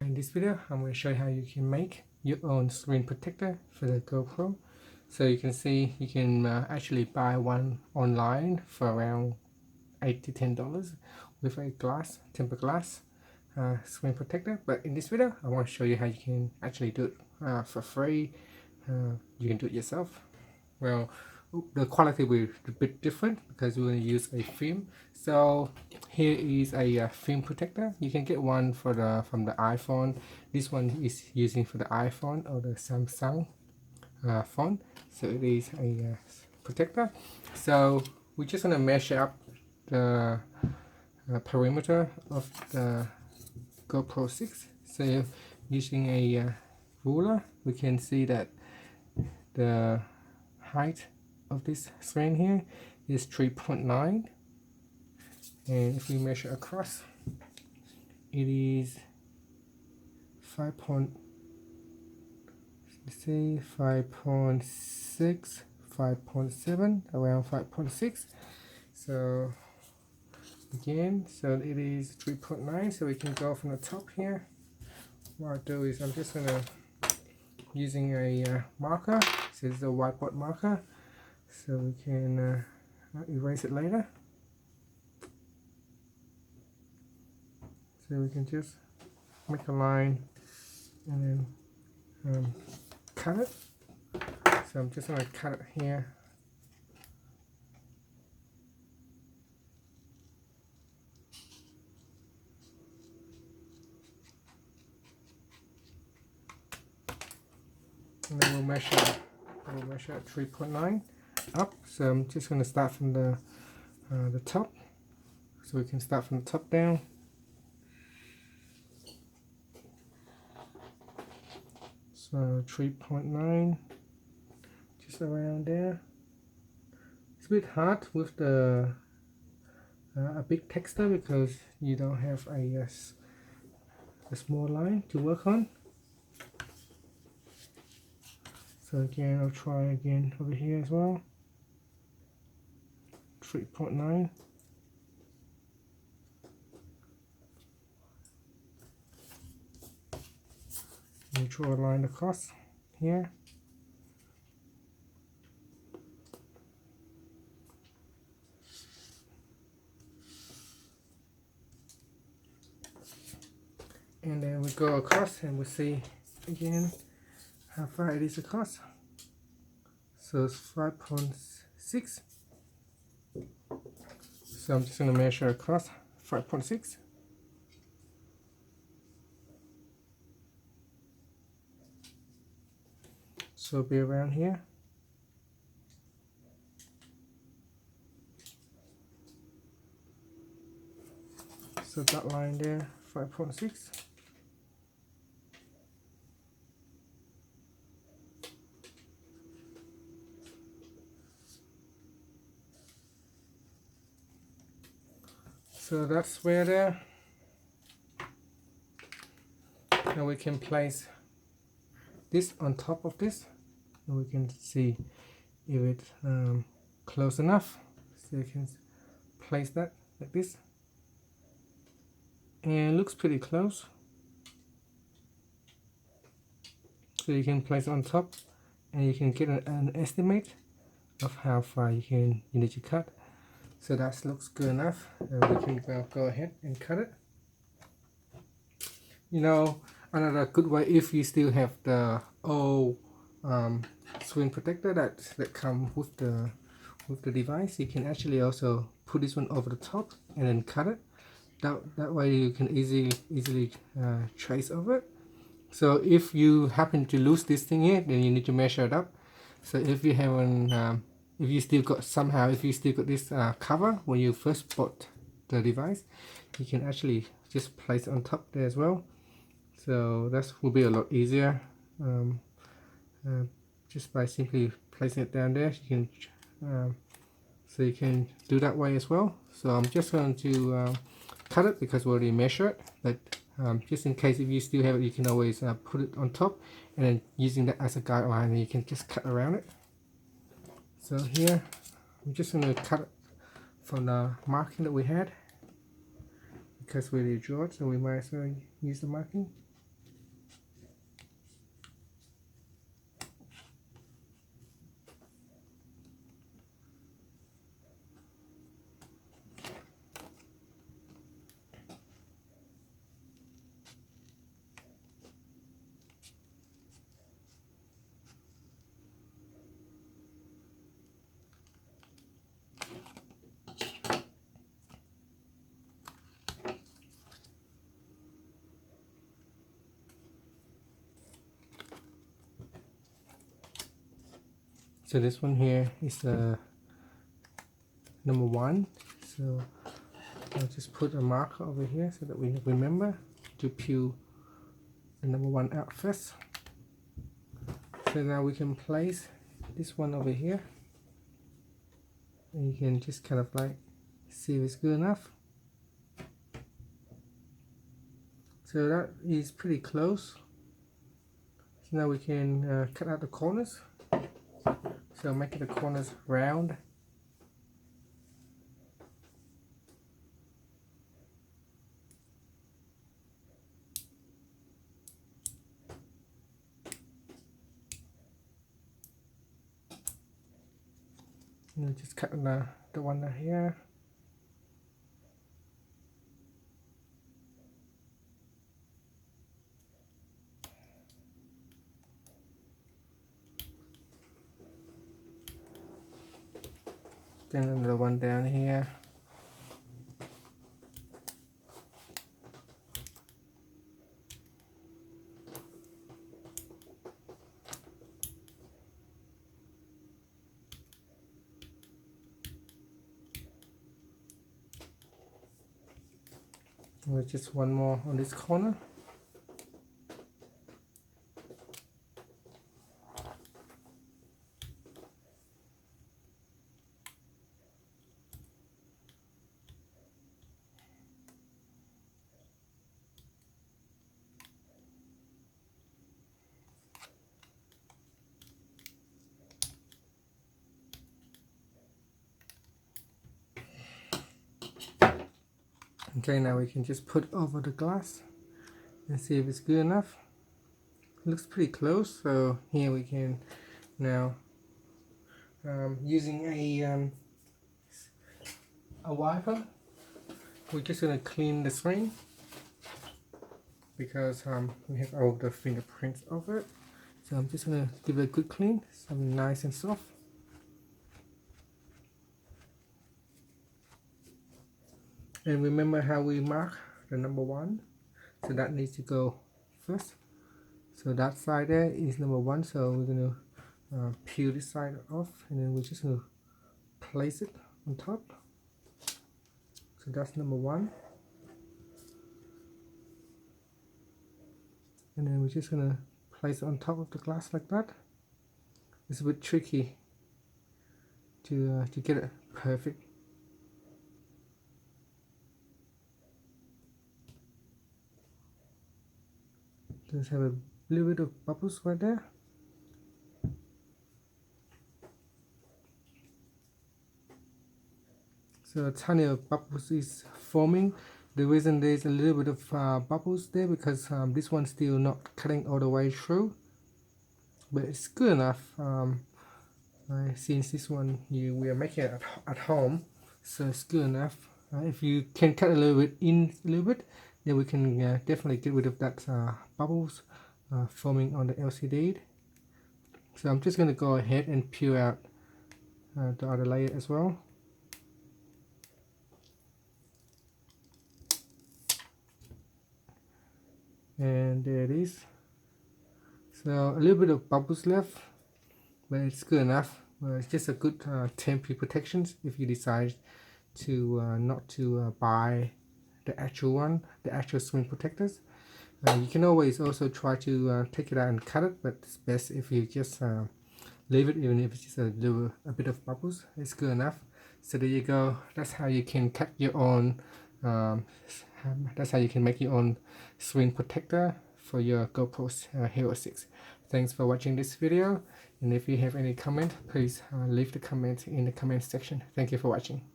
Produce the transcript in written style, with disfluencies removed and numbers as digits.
In this video, I'm going to show you how you can make your own screen protector for the GoPro. So you can see you can actually buy one online for around $8 to $10 with a temper glass screen protector. But in this video, I want to show you how you can actually do it for free. You can do it yourself. Well, the quality will be a bit different because we're going to use a film. So here is a film protector. You can get one from the iPhone. This one is using for the iPhone or the Samsung phone. So it is a protector. So we're just going to measure up the perimeter of the GoPro 6. So using a ruler, we can see that the height of this screen here is 3.9, and if we measure across, it is 5.6, 5.7, around 5.6. So again, so it is 3.9. So we can go from the top here. What I'll do is I'm just gonna using a marker. So this is a whiteboard marker, so we can erase it later. So we can just make a line and then cut it. So I'm just going to cut it here. And then we'll measure 3.9 up. So I'm just going to start from the top. So we can start from the top down. So 3.9, just around there. It's a bit hard with the a big texture because you don't have a small line to work on. So again, I'll try again over here as well. 3.9. You draw a line across here. And then we go across and we see again how far it is across. So it's 5.6. So I'm just going to measure across 5.6. So it'll be around here. So that line there, 5.6. So that's where there. Now we can place this on top of this, and we can see if it's close enough. So you can place that like this, and it looks pretty close. So you can place it on top, and you can get an estimate of how far you need to cut. So that looks good enough, and we can go ahead and cut it. You know, another good way, if you still have the old screen protector that come with the device, you can actually also put this one over the top and then cut it. That way you can easily trace over it. So if you happen to lose this thing here, then you need to measure it up. So if you haven't if you still got this cover when you first bought the device, you can actually just place it on top there as well. So that will be a lot easier. Just by simply placing it down there, you can so you can do that way as well. So I'm just going to cut it because we already measured it, but just in case if you still have it, you can always put it on top, and then using that as a guideline, you can just cut around it. So here, I'm just going to cut it from the marking that we had because we already drew it, so we might as well use the marking. So this one here is number 1. So I'll just put a marker over here so that we remember to peel the number 1 out first. So now we can place this one over here, and you can just kind of like see if it's good enough. So that is pretty close. So now we can cut out the corners. So make the corners round. And just cut the one here. Then another one down here. And just one more on this corner. Okay, now we can just put over the glass and see if it's good enough. It looks pretty close, so here we can now using a wiper, we're just going to clean the screen because we have all the fingerprints over it. So I'm just going to give it a good clean, something nice and soft. And remember how we mark the number 1, so that needs to go first. So that side there is number 1, so we're going to peel this side off, and then we're just going to place it on top. So that's number 1, and then we're just going to place it on top of the glass like that. It's a bit tricky to get it perfect. Just have a little bit of bubbles right there. So a tiny of bubbles is forming. The reason there's a little bit of bubbles there because this one's still not cutting all the way through, but it's good enough. Since this one we are making it at home, so it's good enough. If you can cut a little bit in a little bit, then we can definitely get rid of that bubbles forming on the LCD. So I'm just going to go ahead and peel out the other layer as well. And there it is. So a little bit of bubbles left, but it's good enough. It's just a good temporary protection if you decide to not to buy the actual one, the actual screen protectors. You can always also try to take it out and cut it, but it's best if you just leave it, even if it's just a bit of bubbles. It's good enough. So there you go. That's how you can cut your own. That's how you can make your own screen protector for your GoPro Hero 6. Thanks for watching this video, and if you have any comment, please leave the comment in the comment section. Thank you for watching.